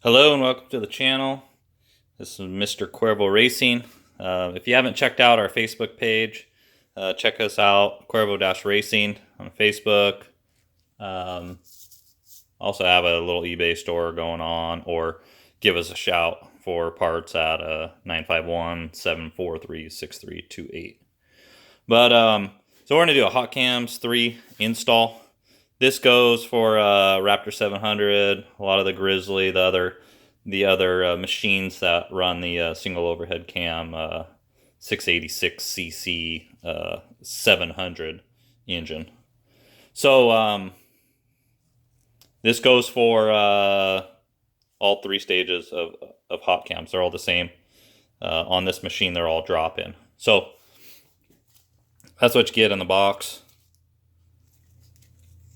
Hello and welcome to the channel. This is Mr. Cuervo Racing. If you haven't checked out our Facebook page, check us out, Cuervo-Racing on Facebook. Also have a little eBay store going on, or give us a shout for parts at 951-743-6328. But so we're going to do a Hotcams 3 install. This goes for Raptor 700, a lot of the Grizzly, the other machines that run the single overhead cam 686cc 700 engine. So this goes for all three stages of hot cams. They're all the same. On this machine, they're all drop-in. So that's what you get in the box.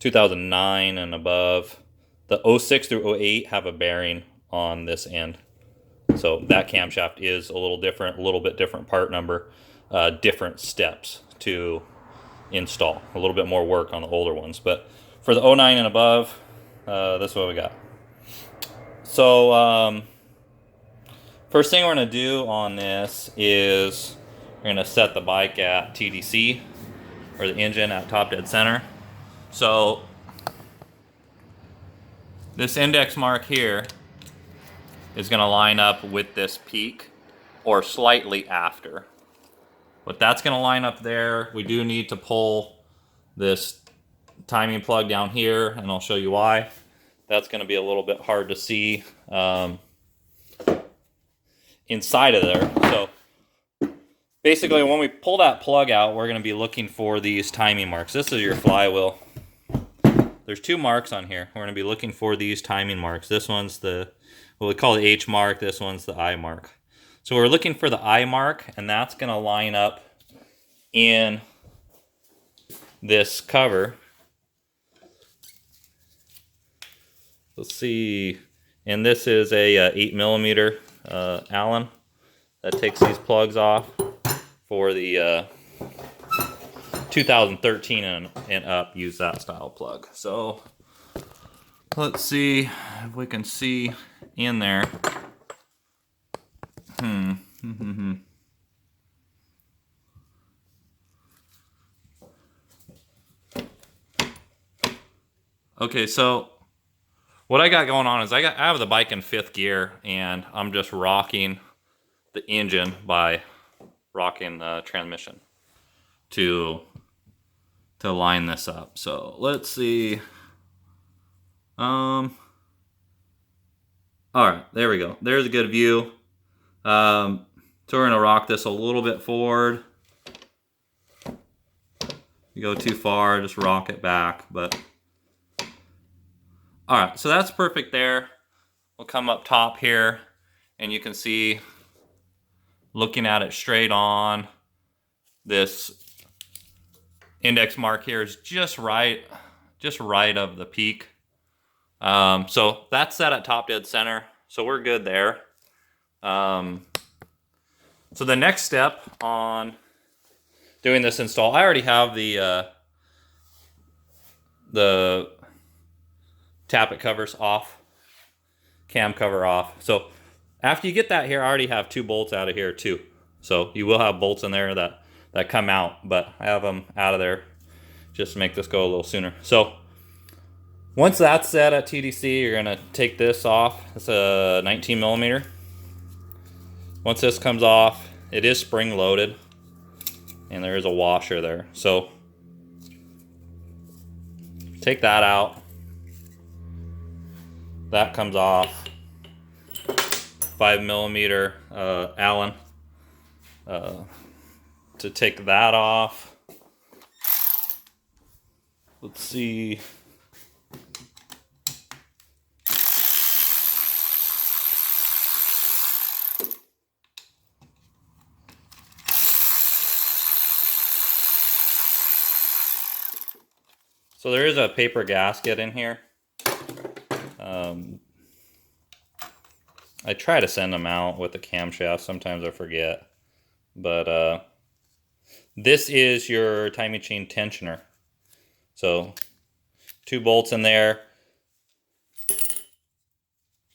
2009 and above. The 06 through 08 have a bearing on this end. So that camshaft is a little different, a little bit different part number, different steps to install. A little bit more work on the older ones. But for the 09 and above, this is what we got. So first thing we're going to do on this is we're going to set the bike at TDC, or the engine at top dead center. So this index mark here is going to line up with this peak, or slightly after. But that's going to line up there. We do need to pull this timing plug down here, and I'll show you why. That's going to be a little bit hard to see inside of there. So basically, when we pull that plug out, we're going to be looking for these timing marks. This is your flywheel. There's two marks on here. We're going to be looking for these timing marks. This one's what we call the H mark. This one's the I mark. So we're looking for the I mark, and that's going to line up in this cover. Let's see. And this is a 8mm Allen that takes these plugs off for the 2013 and up. Use that style plug. So let's see if we can see in there. Okay, so what I got going on is I have the bike in 5th gear, and I'm just rocking the engine by rocking the transmission to line this up. So let's see. All right, there we go. There's a good view. So we're gonna rock this a little bit forward. You go too far, just rock it back. But all right, so that's perfect there. We'll come up top here, and you can see, looking at it straight on, this index mark here is just right of the peak. So that's set at top dead center, so we're good there. So the next step on doing this install, I already have the tappet covers off, cam cover off. So after you get that here, I already have 2 bolts out of here too. So you will have bolts in there that come out, but I have them out of there just to make this go a little sooner. So once that's set at TDC, you're gonna take this off. It's a 19mm. Once this comes off, it is spring loaded, and there is a washer there. So take that out. That comes off. 5mm Allen to take that off. Let's see. So there is a paper gasket in here. I try to send them out with the camshaft. Sometimes I forget. But this is your timing chain tensioner. So 2 bolts in there.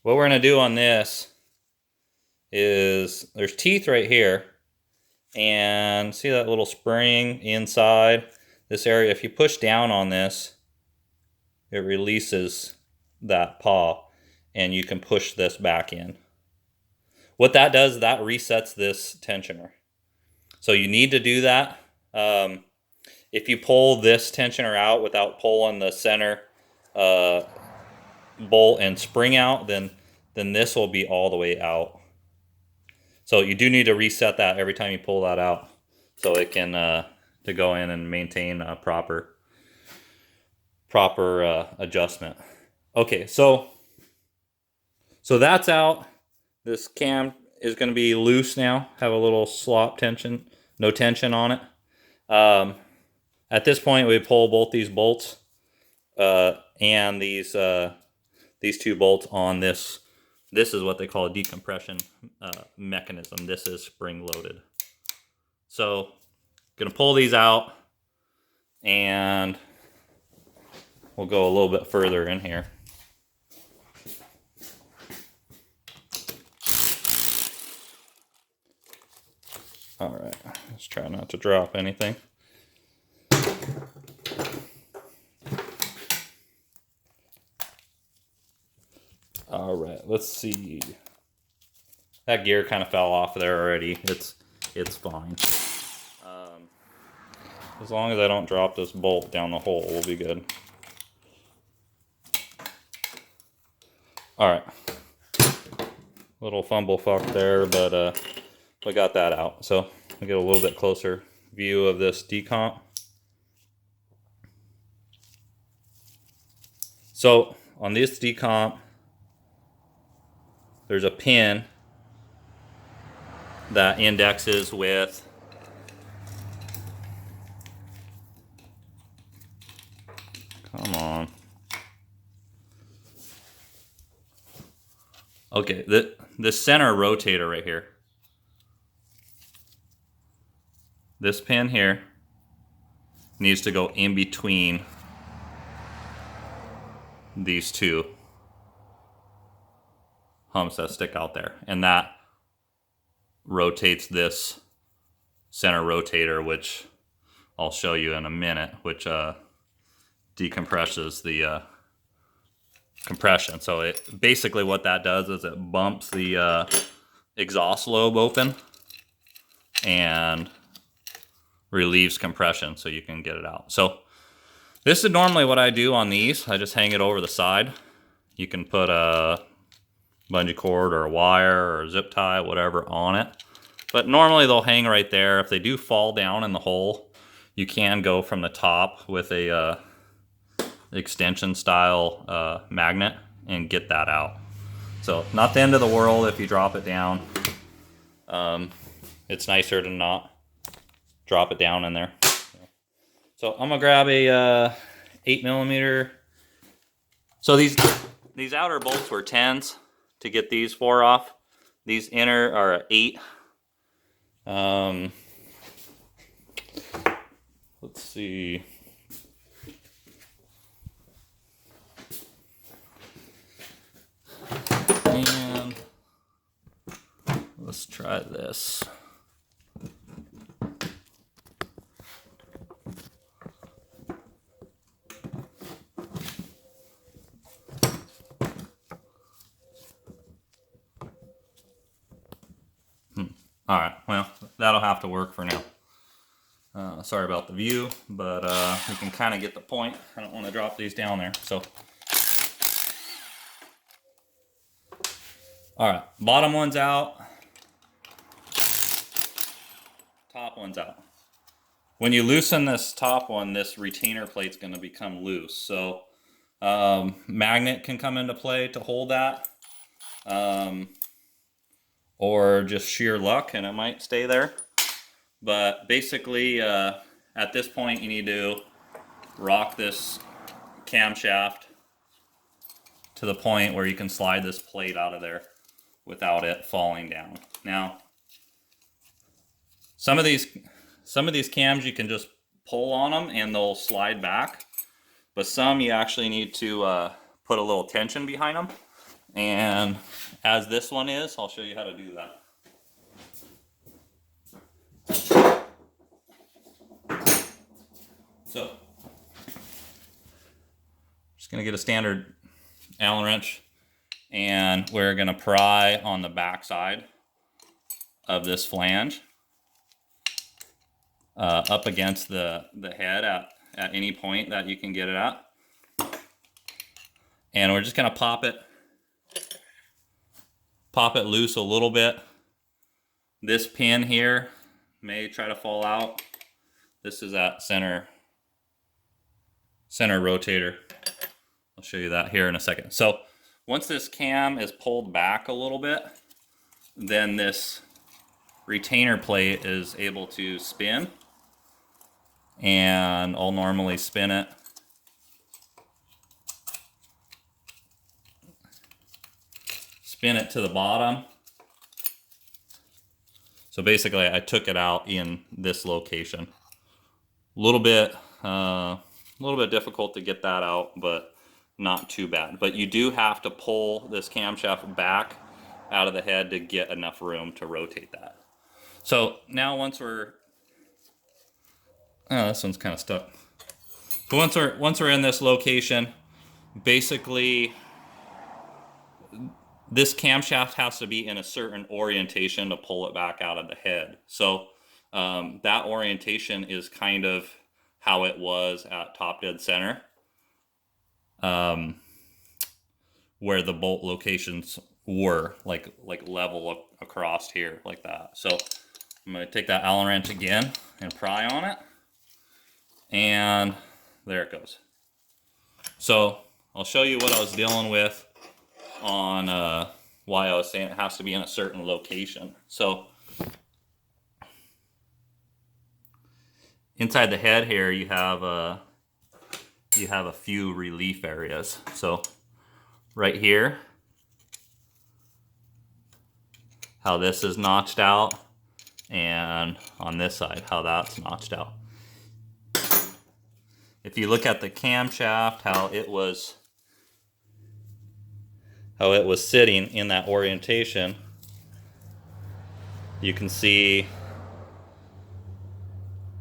what we're going to do on this is there's teeth right here, and see that little spring inside this area? If you push down on this, it releases that paw, and you can push this back in. What that does, that resets this tensioner. So you need to do that. If you pull this tensioner out without pulling the center bolt and spring out, then this will be all the way out. So you do need to reset that every time you pull that out, so it can to go in and maintain a proper adjustment. Okay, so that's out. This cam is going to be loose now. Have a little slop tension, no tension on it. At this point, we pull both these bolts and these two bolts on this. This is what they call a decompression mechanism. This is spring loaded. So, gonna pull these out, and we'll go a little bit further in here. All right, let's try not to drop anything. All right, let's see. That gear kind of fell off there already. It's fine. As long as I don't drop this bolt down the hole, we'll be good. All right. Little fumble fuck there, but we got that out. So we get a little bit closer view of this decomp. So on this decomp, there's a pin that indexes with okay, the center rotator right here. This pin here needs to go in between these two humps that stick out there, and that rotates this center rotator, which I'll show you in a minute, which decompresses the compression. So it basically, what that does is it bumps the exhaust lobe open and relieves compression so you can get it out. So this is normally what I do on these. I just hang it over the side. You can put a bungee cord or a wire or a zip tie, whatever, on it. But normally they'll hang right there. If they do fall down in the hole, you can go from the top with a extension style magnet and get that out. So not the end of the world if you drop it down. It's nicer to not drop it down in there. So I'm gonna grab a 8mm. So these outer bolts were 10s to get these 4 off. These inner are 8. Let's see. And let's try this. All right, well, that'll have to work for now. Sorry about the view, but you can kind of get the point. I don't want to drop these down there. So, all right, bottom one's out, top one's out. When you loosen this top one, this retainer plate's going to become loose. So, magnet can come into play to hold that. Or just sheer luck and it might stay there. But basically, at this point, you need to rock this camshaft to the point where you can slide this plate out of there without it falling down. Now, some of these cams you can just pull on them and they'll slide back, but some you actually need to put a little tension behind them. And as this one is, I'll show you how to do that. So, just gonna get a standard Allen wrench, and we're gonna pry on the back side of this flange up against the head at any point that you can get it at. And we're just gonna pop it loose a little bit. This pin here may try to fall out. This is that center rotator. I'll show you that here in a second. So once this cam is pulled back a little bit, then this retainer plate is able to spin, and I'll normally spin it to the bottom. So basically I took it out in this location. A little bit difficult to get that out, but not too bad. But you do have to pull this camshaft back out of the head to get enough room to rotate that. So now once we're, oh, this one's kind of stuck. But once we're in this location, basically this camshaft has to be in a certain orientation to pull it back out of the head. So that orientation is kind of how it was at top dead center, where the bolt locations were, like level across here like that. So I'm going to take that Allen wrench again and pry on it, and there it goes. So I'll show you what I was dealing with on why I was saying it has to be in a certain location. So inside the head here, you have a few relief areas. So right here, how this is notched out, and on this side, how that's notched out. If you look at the camshaft, how it was sitting in that orientation, you can see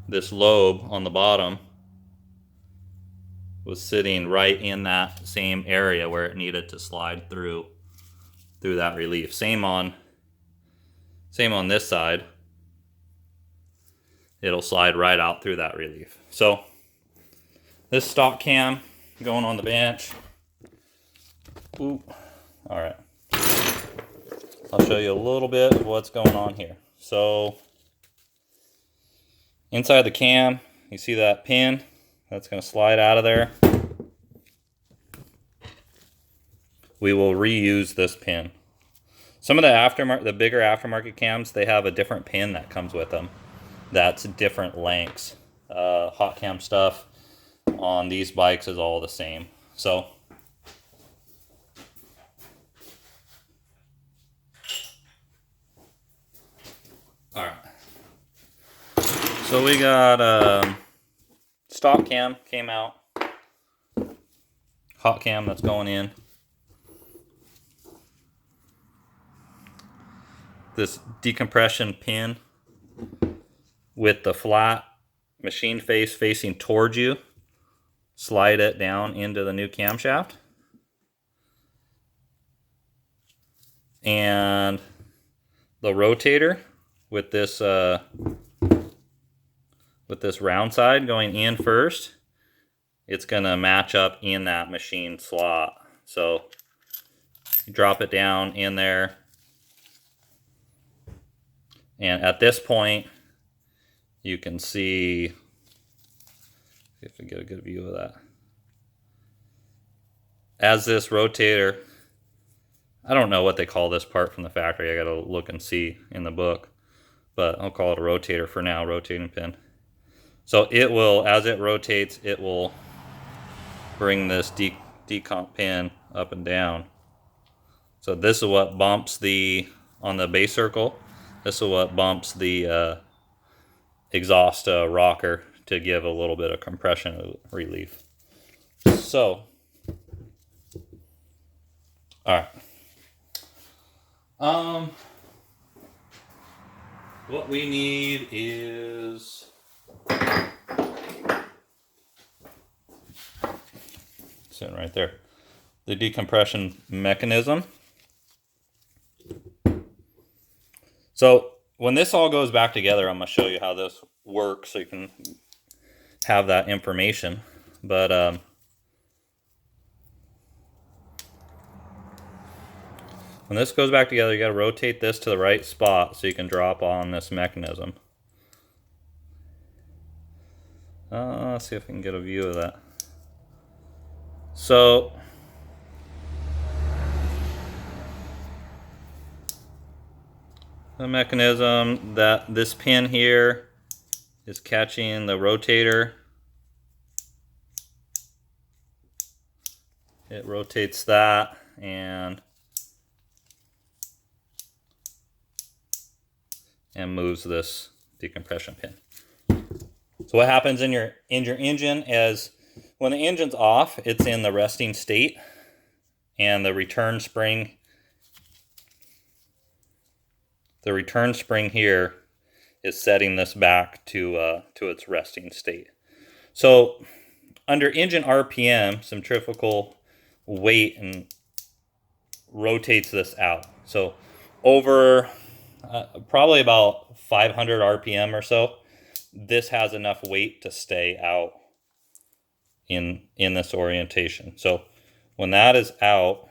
this lobe on the bottom was sitting right in that same area where it needed to slide through that relief. Same on this side. It'll slide right out through that relief. So this stock cam going on the bench. Ooh. All right. I'll show you a little bit of what's going on here. So inside the cam, you see that pin that's going to slide out of there. We will reuse this pin. Some of the bigger aftermarket cams, they have a different pin that comes with them that's different lengths. Hotcam stuff on these bikes is all the same. So all right. So we got stock cam came out. Hot cam that's going in. This decompression pin with the flat machine face facing towards you. Slide it down into the new camshaft. And the rotator with this round side going in first, it's gonna match up in that machine slot. So you drop it down in there, and at this point you can see, if we get a good view of that, as this rotator, I don't know what they call this part from the factory, I gotta look and see in the book, but I'll call it a rotator for now, rotating pin. So it will, as it rotates, it will bring this decomp pin up and down. So this is what bumps on the base circle, this is what bumps the exhaust rocker to give a little bit of compression relief. So, all right, What we need is sitting right there. The decompression mechanism. So when this all goes back together, I'm going to show you how this works so you can have that information. But when this goes back together, you got to rotate this to the right spot so you can drop on this mechanism. Let's see if we can get a view of that. So the mechanism, that this pin here is catching the rotator. It rotates that and moves this decompression pin. So what happens in your engine is when the engine's off, it's in the resting state, and the return spring here is setting this back to its resting state. So under engine RPM, centrifugal weight and rotates this out. So over probably about 500 RPM or so, this has enough weight to stay out in this orientation. So when that is out,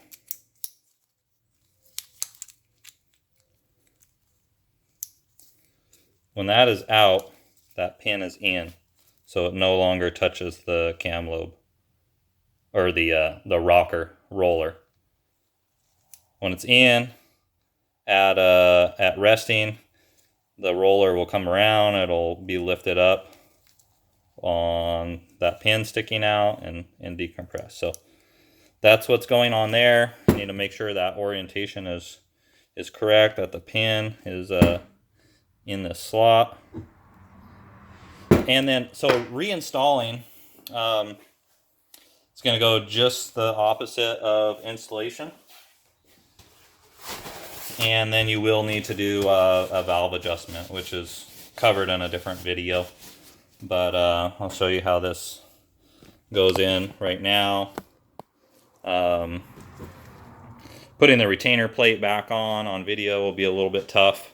that pin is in, so it no longer touches the cam lobe or the roller. When it's in at resting, the roller will come around, it'll be lifted up on that pin sticking out and decompress. So that's what's going on there. You need to make sure that orientation is correct, that the pin is in the slot. And then, so reinstalling, it's going to go just the opposite of installation. And then you will need to do a valve adjustment, which is covered in a different video. But I'll show you how this goes in right now. Putting the retainer plate back on video will be a little bit tough.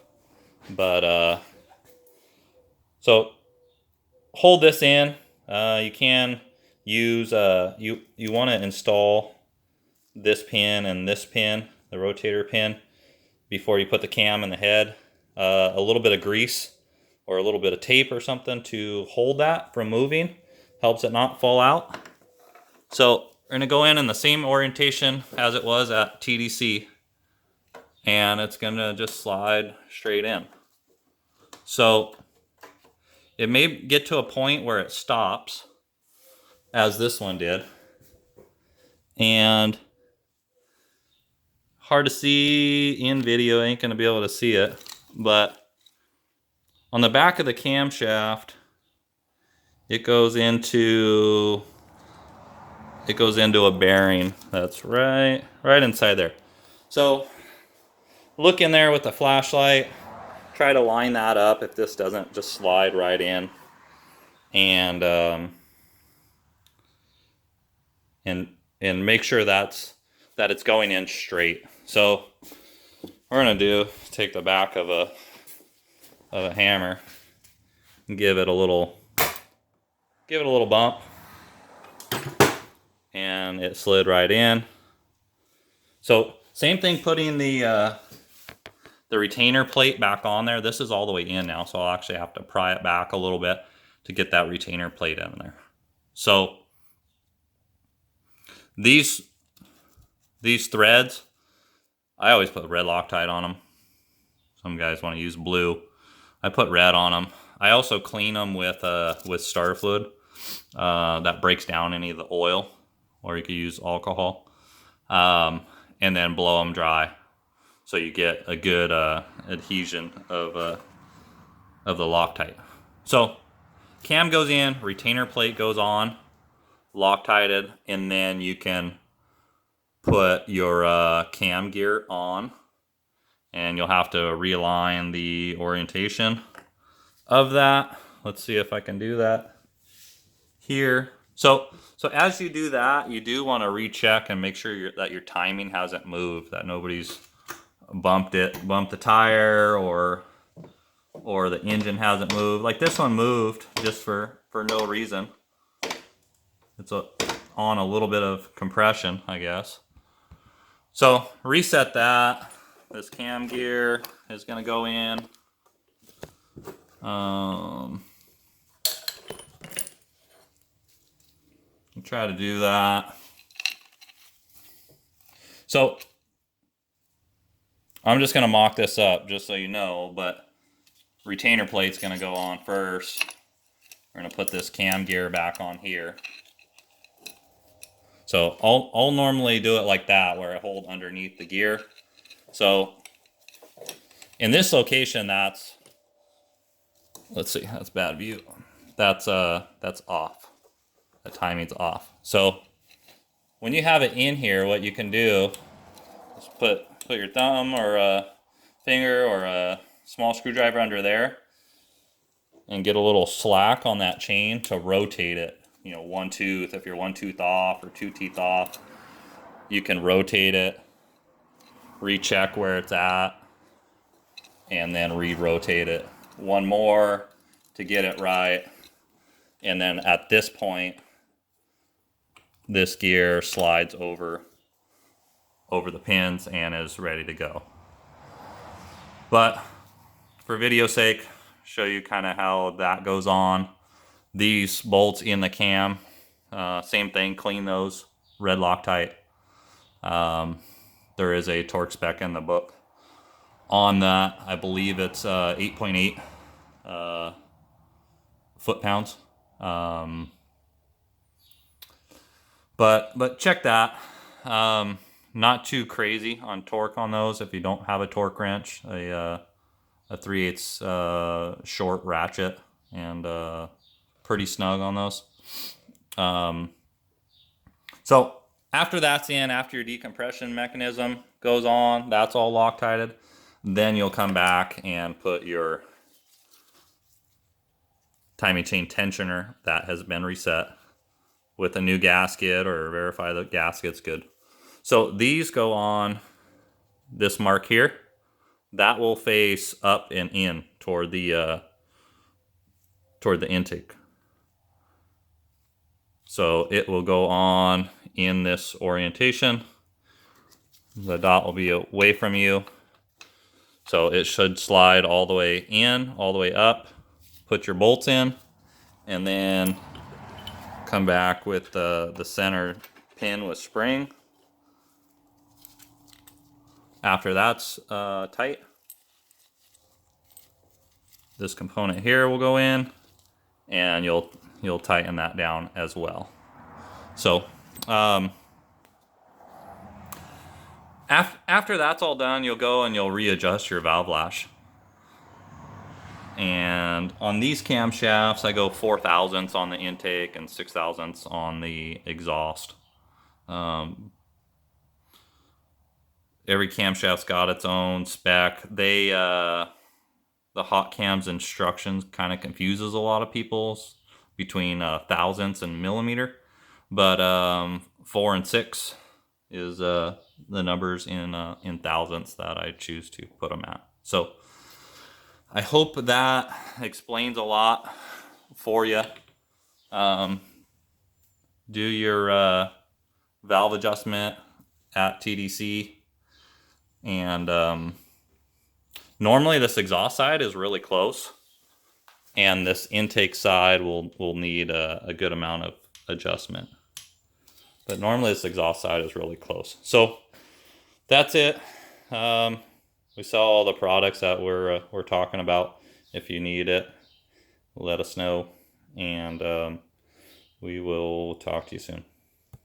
But so hold this in. You can use, you want to install this pin and this pin, the rotator pin, before you put the cam in the head. A little bit of grease or a little bit of tape or something to hold that from moving helps it not fall out. So we're going to go in the same orientation as it was at TDC, and it's going to just slide straight in. So it may get to a point where it stops, as this one did, and hard to see in video, ain't gonna be able to see it, but on the back of the camshaft, it goes into a bearing that's right inside there. So look in there with the flashlight, try to line that up if this doesn't just slide right in, and make sure that it's going in straight. So what we're gonna do is take the back of a hammer and give it a little bump, and it slid right in. So same thing, putting the retainer plate back on there. This is all the way in now, so I'll actually have to pry it back a little bit to get that retainer plate in there. So these threads, I always put red Loctite on them. Some guys want to use blue. I put red on them. I also clean them with star fluid. That breaks down any of the oil, or you could use alcohol, and then blow them dry, so you get a good adhesion of the Loctite. So cam goes in, retainer plate goes on, Loctited, and then you can put your cam gear on and you'll have to realign the orientation of that. Let's see if I can do that here. So as you do that, you do want to recheck and make sure that your timing hasn't moved, that nobody's bumped the tire, or the engine hasn't moved. Like this one moved just for no reason. It's on a little bit of compression, I guess. So reset that. This cam gear is going to go in. Try to do that. So I'm just going to mock this up just so you know, but retainer plate's going to go on first. We're going to put this cam gear back on here. So I'll normally do it like that, where I hold underneath the gear. So in this location, that's, let's see, that's bad view. That's off. The timing's off. So when you have it in here, what you can do is put your thumb or a finger or a small screwdriver under there and get a little slack on that chain to rotate it. You know, one tooth, if you're one tooth off or two teeth off, you can rotate it, recheck where it's at, and then re-rotate it. One more to get it right. And then at this point, this gear slides over the pins and is ready to go. But for video sake, show you kind of how that goes on. These bolts in the cam, same thing, clean those, red Loctite. There is a torque spec in the book on that. I believe it's 8.8 foot-pounds. But check that. Not too crazy on torque on those if you don't have a torque wrench. A 3/8 short ratchet, and pretty snug on those. So after that's in, after your decompression mechanism goes on, that's all Loctited, then you'll come back and put your timing chain tensioner that has been reset with a new gasket, or verify the gasket's good. So these go on this mark here. That will face up and in toward the intake. So it will go on in this orientation. The dot will be away from you. So it should slide all the way in, all the way up. Put your bolts in, and then come back with the center pin with spring. After that's tight, this component here will go in, and you'll tighten that down as well. So after that's all done, you'll go and you'll readjust your valve lash. And on these camshafts, I go 4/1000ths on the intake and 6/1000ths on the exhaust. Every camshaft's got its own spec. The Hotcams instructions kind of confuses a lot of people between thousandths and millimeter, but 4 and 6 is the numbers in thousandths that I choose to put them at. So I hope that explains a lot for you. Do your valve adjustment at TDC, and normally this exhaust side is really close, and this intake side will need a good amount of adjustment. But normally this exhaust side is really close. So that's it. We saw all the products that we're talking about. If you need it, let us know, and we will talk to you soon.